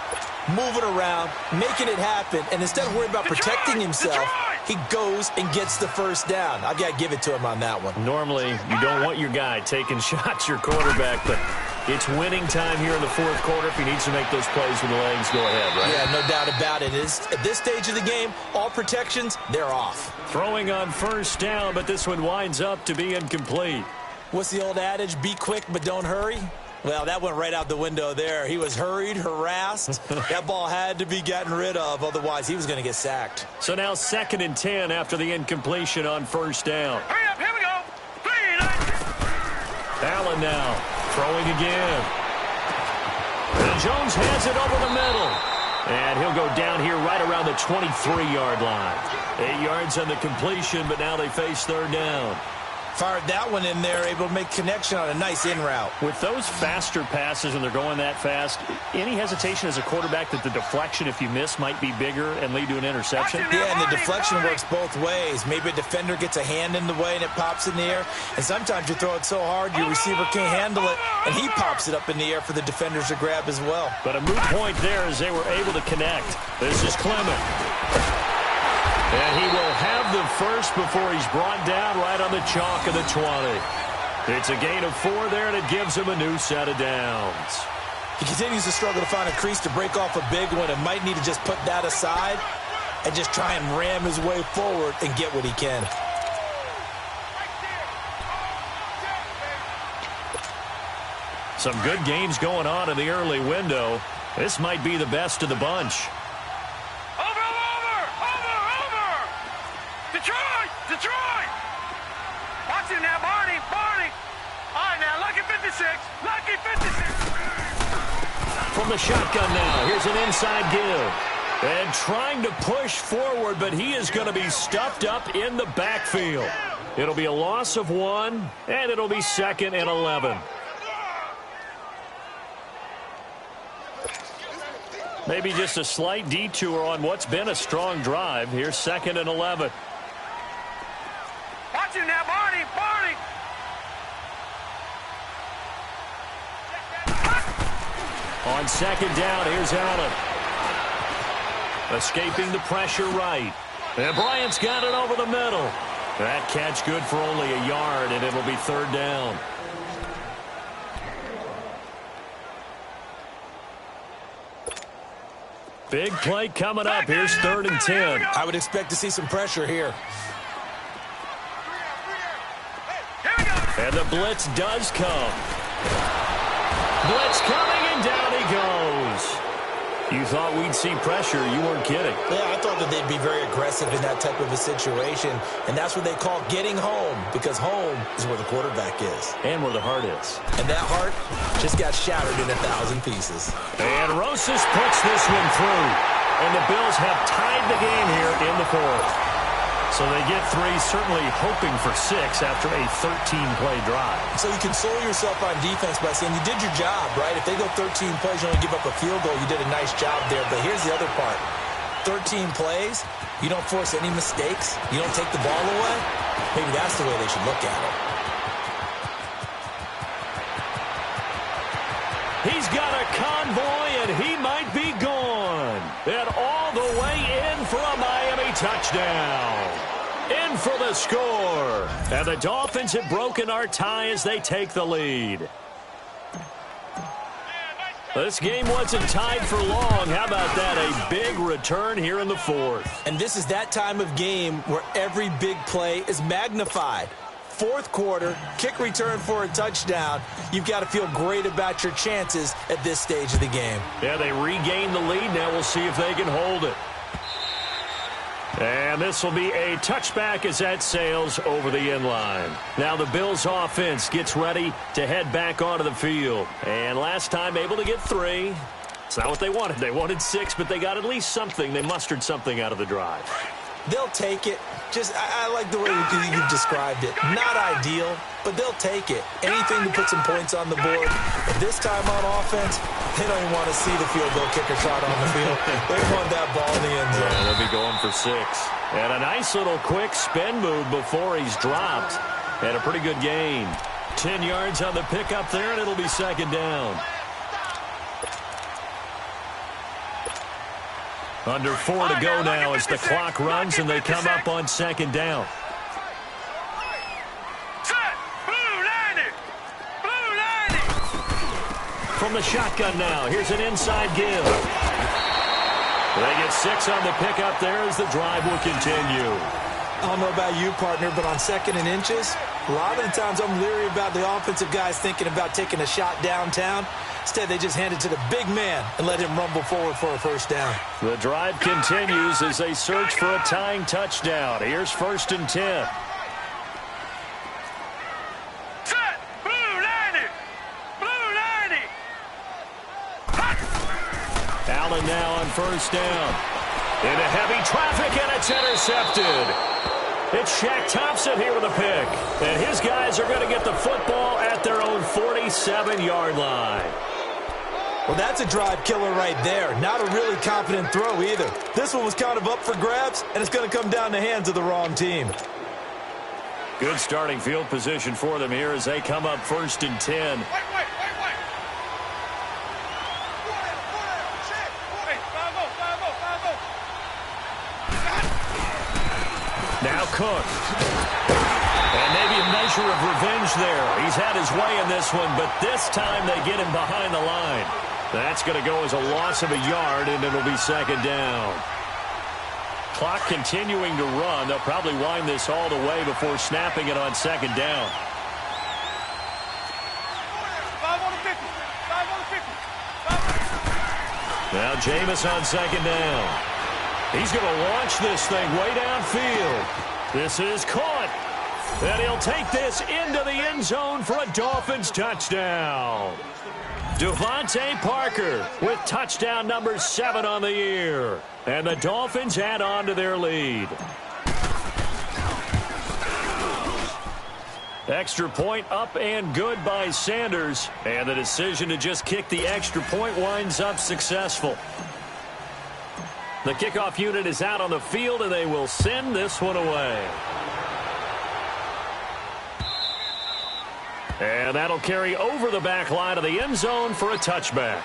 Moving around, making it happen, and instead of worrying about protecting himself, he goes and gets the 1st down. I've got to give it to him on that one. Normally, you don't want your guy taking shots, your quarterback, but it's winning time here in the 4th quarter. If he needs to make those plays with the legs, go ahead, right? Yeah, no doubt about it. At this stage of the game, all protections, they're off. Throwing on 1st down, but this one winds up to be incomplete. What's the old adage? Be quick, but don't hurry. Well, that went right out the window there. He was hurried, harassed. That ball had to be gotten rid of, otherwise he was going to get sacked. So now 2nd and 10 after the incompletion on 1st down. Hurry up, here we go. 3, Allen now throwing again. And Jones has it over the middle. And he'll go down here right around the 23-yard line. 8 yards on the completion, but now they face 3rd down. Fired that one in there, able to make connection on a nice in route. With those faster passes and they're going that fast, any hesitation as a quarterback that the deflection, if you miss, might be bigger and lead to an interception? Yeah, and the deflection works both ways. Maybe a defender gets a hand in the way and it pops in the air. And sometimes you throw it so hard your receiver can't handle it, and he pops it up in the air for the defenders to grab as well. But a moot point there as they were able to connect. This is Clement. And he will have the 1st before he's brought down right on the chalk of the 20. It's a gain of 4 there, and it gives him a new set of downs. He continues to struggle to find a crease to break off a big one and might need to just put that aside and just try and ram his way forward and get what he can. Some good games going on in the early window. This might be the best of the bunch. Detroit! Watch it now, Barney! All right, now, lucky 56! Lucky 56! From the shotgun now, here's an inside give. And trying to push forward, but he is going to be stuffed up in the backfield. It'll be a loss of 1, and it'll be 2nd and 11. Maybe just a slight detour on what's been a strong drive. Here's 2nd and 11. Watch it now, Barney! On 2nd down, here's Allen. Escaping the pressure right. And Bryant's got it over the middle. That catch good for only a yard, and it'll be 3rd down. Big play coming up. Here's 3rd and 10. I would expect to see some pressure here. And the blitz does come. Blitz coming, and down he goes. You thought we'd see pressure. You weren't kidding. Yeah, I thought that they'd be very aggressive in that type of a situation, and that's what they call getting home, because home is where the quarterback is. And where the heart is. And that heart just got shattered in 1,000 pieces. And Rosas puts this one through. And the Bills have tied the game here in the 4th. So they get 3, certainly hoping for 6 after a 13-play drive. So you console yourself on defense by saying you did your job, right? If they go 13 plays, you only give up a field goal, you did a nice job there. But here's the other part. 13 plays, you don't force any mistakes, you don't take the ball away. Maybe that's the way they should look at it. He's got a convoy, and he might be gone. And all the way in for a Miami touchdown. In for the score. And the Dolphins have broken our tie as they take the lead. This game wasn't tied for long. How about that? A big return here in the 4th. And this is that time of game where every big play is magnified. 4th quarter, kick return for a touchdown. You've got to feel great about your chances at this stage of the game. Yeah, they regain the lead. Now we'll see if they can hold it. And this will be a touchback as that sails over the end line. Now the Bills offense gets ready to head back onto the field. And last time able to get 3. It's not what they wanted. They wanted 6, but they got at least something. They mustered something out of the drive. They'll take it. Just, I like the way you've described it. Not ideal, but they'll take it. Anything to put some points on the board. But this time on offense, they don't even want to see the field goal kicker shot on the field. They want that ball in the end zone. Yeah, they'll be going for 6. And a nice little quick spin move before he's dropped. And a pretty good gain. 10 yards on the pickup there, and it'll be 2nd down. Under 4 to go now as the clock runs and they come up on 2nd down. From the shotgun now, here's an inside give. They get 6 on the pickup there as the drive will continue. I don't know about you, partner, but on 2nd and inches, a lot of the times I'm leery about the offensive guys thinking about taking a shot downtown. Instead, they just hand it to the big man and let him rumble forward for a 1st down. The drive continues as they search for a tying touchdown. Here's 1st and 10. Set! Blue 90! Blue 90! Allen now on 1st down. Into heavy traffic, and it's intercepted. It's Shaq Thompson here with a pick. And his guys are going to get the football at their own 47-yard line. Well, that's a drive killer right there. Not a really confident throw either. This one was kind of up for grabs, and it's going to come down the hands of the wrong team. Good starting field position for them here as they come up 1st and 10. Now Cook. And maybe a measure of revenge there. He's had his way in this one, but this time they get him behind the line. That's going to go as a loss of a yard, and it'll be 2nd down. Clock continuing to run. They'll probably wind this all the way before snapping it on 2nd down. 5 on the 50. 5 on the 50. 5 on the 50. Now Jameis on 2nd down. He's going to launch this thing way downfield. This is caught. And he'll take this into the end zone for a Dolphins touchdown. Devontae Parker with touchdown number 7 on the year. And the Dolphins add on to their lead. Extra point up and good by Sanders. And the decision to just kick the extra point winds up successful. The kickoff unit is out on the field, and they will send this one away. And that'll carry over the back line of the end zone for a touchback.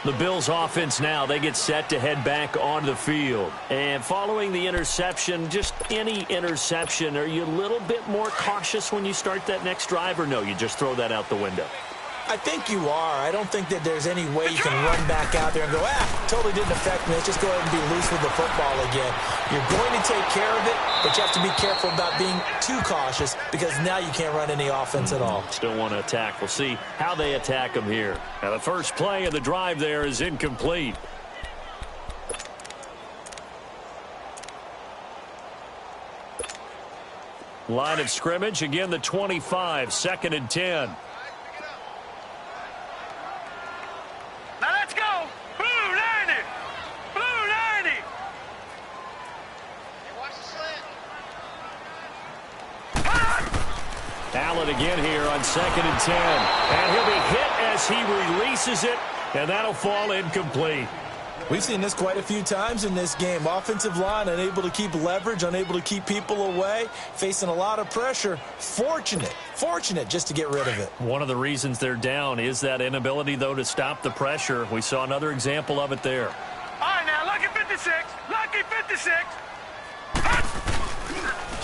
The Bills offense now, they get set to head back onto the field. And following the interception, just any interception, are you a little bit more cautious when you start that next drive, or no, you just throw that out the window? I think you are. I don't think that there's any way you can run back out there and go, totally didn't affect me. Let's just go ahead and be loose with the football again. You're going to take care of it, but you have to be careful about being too cautious because now you can't run any offense at all. Still want to attack. We'll see how they attack them here. Now, the first play of the drive there is incomplete. Line of scrimmage, again the 25, 2nd and 10. Now let's go. Blue 90. Blue 90. Hey, watch the slant. Allen again here on 2nd and 10. And he'll be hit as he releases it, and that'll fall incomplete. We've seen this quite a few times in this game. Offensive line unable to keep leverage, unable to keep people away, facing a lot of pressure. Fortunate just to get rid of it. One of the reasons they're down is that inability, though, to stop the pressure. We saw another example of it there. All right, now, lucky 56. Lucky 56.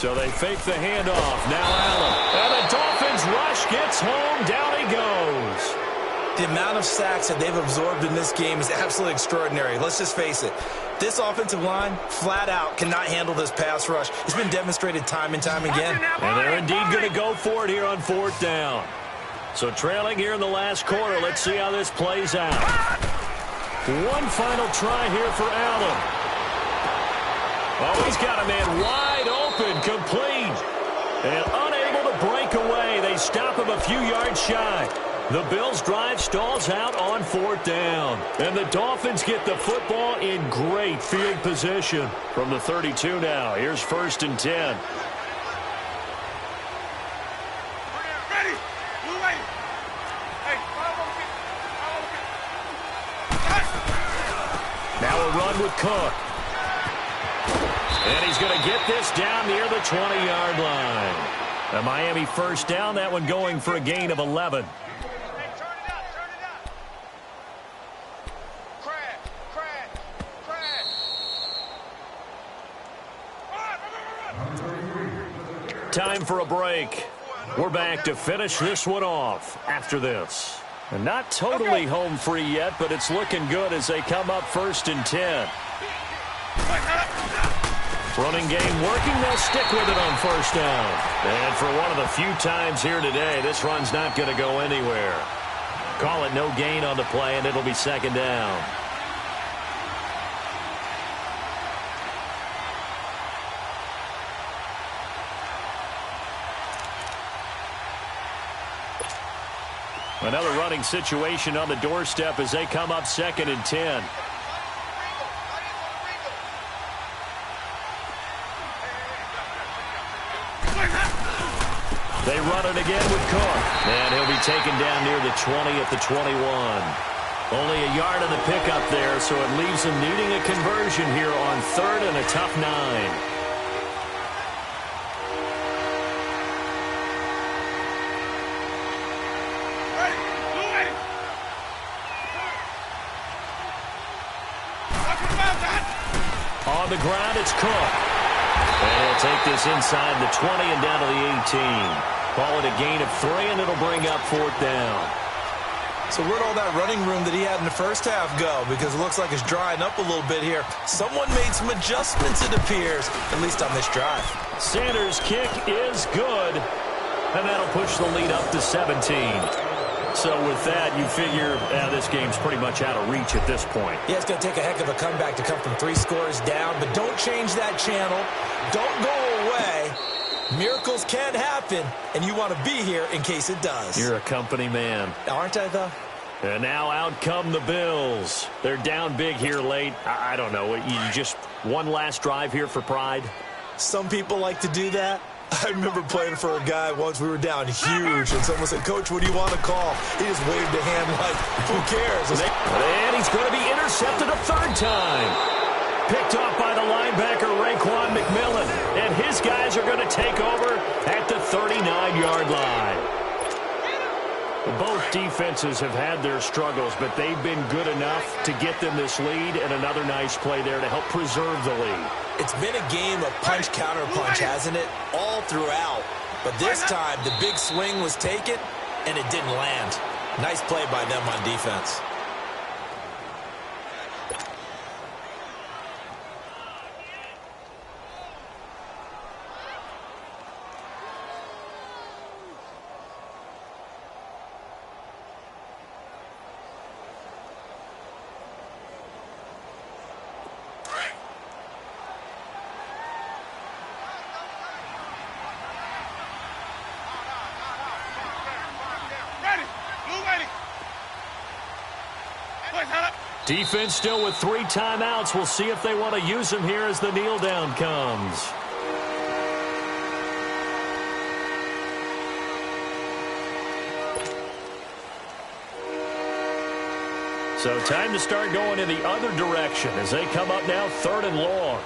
So they fake the handoff. Now Allen. And the Dolphins rush gets home. Down he goes. The amount of sacks that they've absorbed in this game is absolutely extraordinary. Let's just face it. This offensive line, flat out, cannot handle this pass rush. It's been demonstrated time and time again. And they're indeed going to go for it here on 4th down. So trailing here in the last quarter. Let's see how this plays out. One final try here for Allen. Oh, he's got a man wide open, complete. And unable to break away. They stop him a few yards shy. The Bills' drive stalls out on 4th down. And the Dolphins get the football in great field position from the 32 now. Here's 1st and 10. Ready. Blue 80. Hey, Now a run with Cook. And he's going to get this down near the 20-yard line. A Miami 1st down, that one going for a gain of 11. Time for a break. We're back to finish this one off after this. And not totally home free yet, but it's looking good as they come up 1st and 10. Running game working. They'll stick with it on 1st down. And for one of the few times here today, this run's not going to go anywhere. Call it no gain on the play, and it'll be 2nd down. Another running situation on the doorstep as they come up 2nd and 10. They run it again with Cook. And he'll be taken down near the 20 at the 21. Only a yard of the pickup there, so it leaves them needing a conversion here on 3rd and a tough 9. On the ground, it's Cook. And he'll take this inside the 20 and down to the 18. Call it a gain of 3, and it'll bring up 4th down. So where'd all that running room that he had in the first half go? Because it looks like it's drying up a little bit here. Someone made some adjustments, it appears, at least on this drive. Sanders' kick is good, and that'll push the lead up to 17. So with that, you figure this game's pretty much out of reach at this point. Yeah, it's going to take a heck of a comeback to come from 3 scores down, but don't change that channel. Don't go away. Miracles can happen, and you want to be here in case it does. You're a company man. Aren't I, though? And now out come the Bills. They're down big here late. I don't know. You just one last drive here for pride? Some people like to do that. I remember playing for a guy once. We were down huge, and someone said, "Coach, what do you want to call?" He just waved a hand like, who cares? And he's going to be intercepted a 3rd time. Picked off by the linebacker, Raekwon McMillan. And his guys are going to take over at the 39-yard line. Both defenses have had their struggles, but they've been good enough to get them this lead, and another nice play there to help preserve the lead. It's been a game of punch-counter-punch, hasn't it? All throughout. But this time, the big swing was taken, and it didn't land. Nice play by them on defense. Defense still with 3 timeouts. We'll see if they want to use them here as the kneel down comes. So time to start going in the other direction as they come up now 3rd and long.